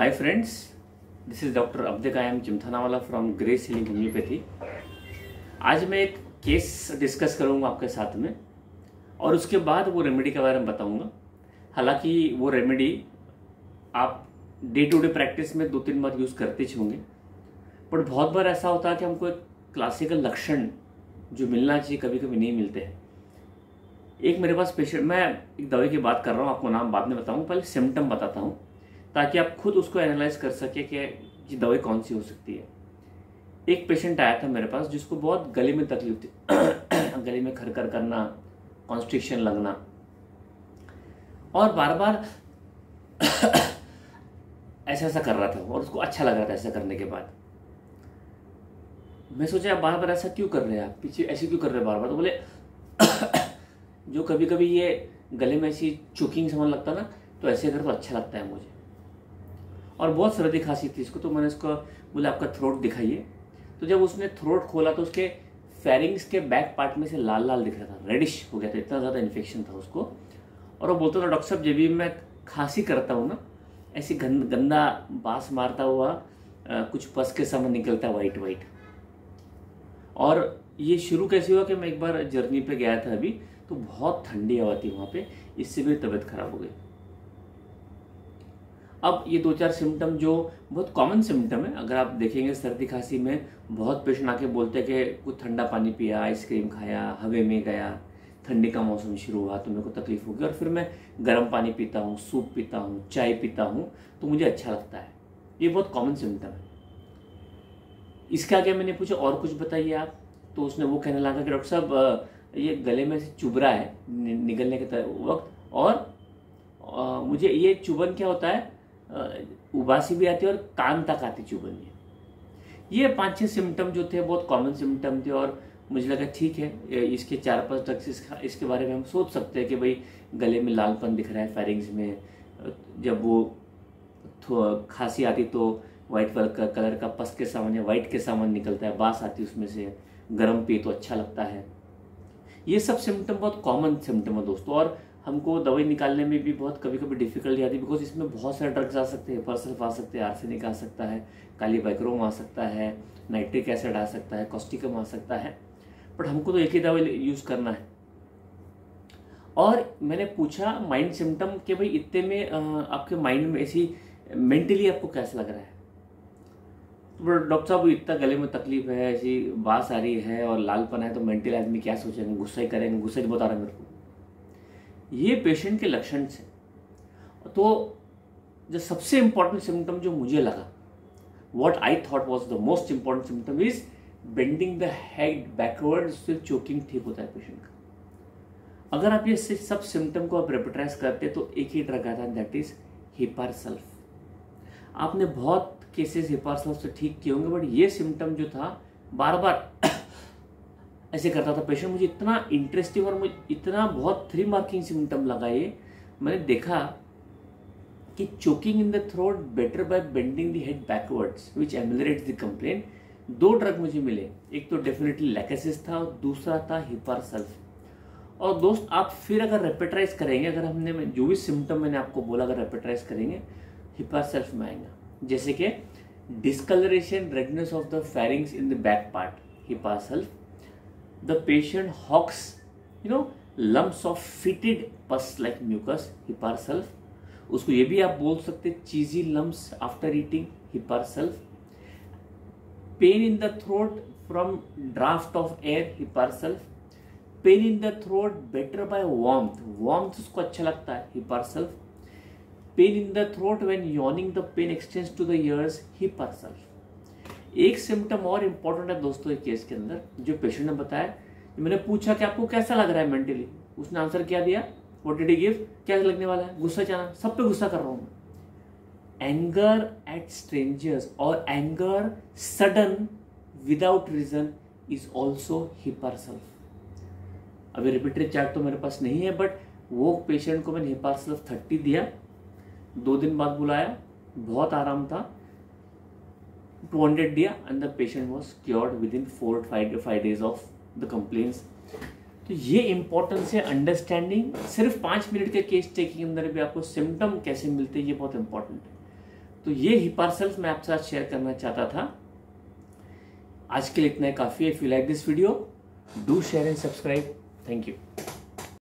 Hi friends, this is Dr. Abdik. I am Chimthanawala from Grace Healing homeopathy. आज मैं एक case discuss करूंगा आपके साथ में और उसके बाद वो रेमेडी के बारे में बताऊंगा। हालांकि वो रेमेडी आप डे टू डे प्रैक्टिस में 2-3 बार यूज़ करते ही होंगे, बट बहुत बार ऐसा होता है कि हमको एक क्लासिकल लक्षण जो मिलना चाहिए कभी कभी नहीं मिलते हैं। एक मेरे पास पेशेंट, मैं एक दवाई की बात कर रहा हूँ, आपको नाम बाद में बताऊँ, पहले सिम्टम बताता हूँ ताकि आप खुद उसको एनालाइज कर सके कि ये दवाई कौन सी हो सकती है। एक पेशेंट आया था मेरे पास जिसको बहुत गले में तकलीफ थी गले में खरखर करना, कॉन्स्ट्रिक्शन लगना और बार बार ऐसा ऐसा कर रहा था और उसको अच्छा लग रहा था। ऐसा करने के बाद मैं सोचा बार बार ऐसा क्यों कर रहे हैं आप, पीछे ऐसे क्यों कर रहे हैं बार बार। तो बोले जो कभी कभी ये गले में ऐसी चोकिंग समझ लगता ना, तो ऐसे अगर तो अच्छा लगता है मुझे। और बहुत सर्दी खांसी थी इसको, तो मैंने इसको बोला आपका थ्रोट दिखाइए। तो जब उसने थ्रोट खोला तो उसके फेरिंग्स के बैक पार्ट में से लाल लाल दिख रहा था, रेडिश हो गया था, इतना ज़्यादा इन्फेक्शन था उसको। और वो बोलता था डॉक्टर साहब जब भी मैं खांसी करता हूँ ना, ऐसी गंदा बास मारता हुआ कुछ पस के समय निकलता है वाइट वाइट। और ये शुरू कैसे हुआ कि मैं एक बार जर्नी पे गया था अभी, तो बहुत ठंडी हवा थी वहाँ पे, इससे भी तबीयत खराब हो गई। अब ये 2-4 सिम्टम जो बहुत कॉमन सिम्टम है, अगर आप देखेंगे सर्दी खांसी में बहुत पेशेंट आके बोलते हैं कि कुछ ठंडा पानी पिया, आइसक्रीम खाया, हवे में गया, ठंडी का मौसम शुरू हुआ तो मेरे को तकलीफ होगी, और फिर मैं गर्म पानी पीता हूँ, सूप पीता हूँ, चाय पीता हूँ तो मुझे अच्छा लगता है। ये बहुत कॉमन सिम्टम है। इसके आगे मैंने पूछा और कुछ बताइए आप, तो उसने वो कहने लगा कि डॉक्टर साहब ये गले में से चुभ रहा है निकलने के वक्त, और मुझे ये चुभन क्या होता है, उबासी भी आती है और कान तक आती चुभन है। ये 5-6 सिम्टम जो थे बहुत कॉमन सिम्टम थे, और मुझे लगा ठीक है इसके 4-5 ड्रग्स इसके बारे में हम सोच सकते हैं कि भाई गले में लालपन दिख रहा है, फेरिंग्स में जब वो खांसी आती तो वाइट कलर का पस के सामान या वाइट के सामान निकलता है, बास आती उसमें से, गर्म पिए तो अच्छा लगता है। ये सब सिम्टम बहुत कॉमन सिम्टम है दोस्तों, और हमको दवाई निकालने में भी बहुत कभी कभी डिफिकल्टी आती है, बिकॉज इसमें बहुत सारे ड्रग्स आ सकते हैं। परसल्फ आ सकते हैं, आर्सेनिक आ सकता है, कालीबाइक्रोम आ सकता है, नाइट्रिक एसिड आ सकता है, कॉस्टिकम आ सकता है, बट हमको तो एक ही दवाई यूज़ करना है। और मैंने पूछा माइंड सिम्टम कि भाई इतने में आपके माइंड में ऐसी मेंटली आपको कैसा लग रहा है। तो डॉक्टर साहब इतना गले में तकलीफ है, ऐसी बास आ रही है और लालपन है, तो मेंटली आदमी क्या सोचेंगे, गुस्सा ही करेंगे, गुस्सा ही बता रहा है मेरे को। ये पेशेंट के लक्षण से। तो जो सबसे इंपॉर्टेंट सिम्टम जो मुझे लगा, what I thought was the most important symptom is bending the head backward, उससे चोकिंग ठीक होता है पेशेंट का। अगर आप ये सब सिम्टम को आप रेपिटाइज करते तो एक ही ड्रग आता है, दैट इज हिपारसल्फ। आपने बहुत केसेस हिपारसल्फ से ठीक किए होंगे, बट ये सिम्टम जो था बार बार ऐसे करता था पेशेंट, मुझे इतना इंटरेस्टिंग और मुझे इतना बहुत 3 मार्किंग सिम्टम लगा ये। मैंने देखा कि choking in the throat better by bending the head backwards which ameliorates the complaint. 2 drug मुझे मिले, एक तो डेफिनेटली लैकेसिस था और दूसरा था हिपारसल्फ। और दोस्त आप फिर अगर रेपिटाइज करेंगे, अगर हमने जो भी सिम्टम मैंने आपको बोला अगर रेपिटाइज करेंगे, हिपारसल्फ में आएगा। जैसे कि discolouration, redness of the pharynx in the back part, hepar sulph. The patient hawks, lumps of fetid pus like mucus, hiparsulf. उसको ये भी आप बोल सकते cheesy lumps after eating, hiparsulf. Pain in the throat from draft of air, hiparsulf. Pain in the throat better by warmth उसको अच्छा लगता है, hiparsulf. Pain in the throat when yawning, the pain extends to the ears, hiparsulf. एक symptom और important है दोस्तों एक case के अंदर, जो पेशेंट ने बताया। मैंने पूछा कि आपको कैसा लग रहा है मेंटली, उसने आंसर क्या दिया, व्हाट डिड ही गिव, क्या लगने वाला है, गुस्सा जाना, सब पे गुस्सा कर रहा हूं मैं। एंगर एट स्ट्रेंजर्स और anger sudden without reason is also hepar sulph. अभी रिपीटेड चार्ट तो मेरे पास नहीं है, बट वो पेशेंट को मैंने हिपारसल्फ 30 दिया, 2 दिन बाद बुलाया, बहुत आराम था, 200 दिया, and the patient was cured with in 4-5 days of the complaints. तो ये इंपॉर्टेंस है अंडरस्टैंडिंग। सिर्फ 5 मिनट के केस टेकिंग के अंदर भी आपको सिम्टम कैसे मिलते हैं ये बहुत इंपॉर्टेंट है। तो ये ही पार्सल्स मैं आपके साथ शेयर करना चाहता था। आज के लिए इतना ही काफ़ी है। If you like this video, do share and subscribe. Thank you.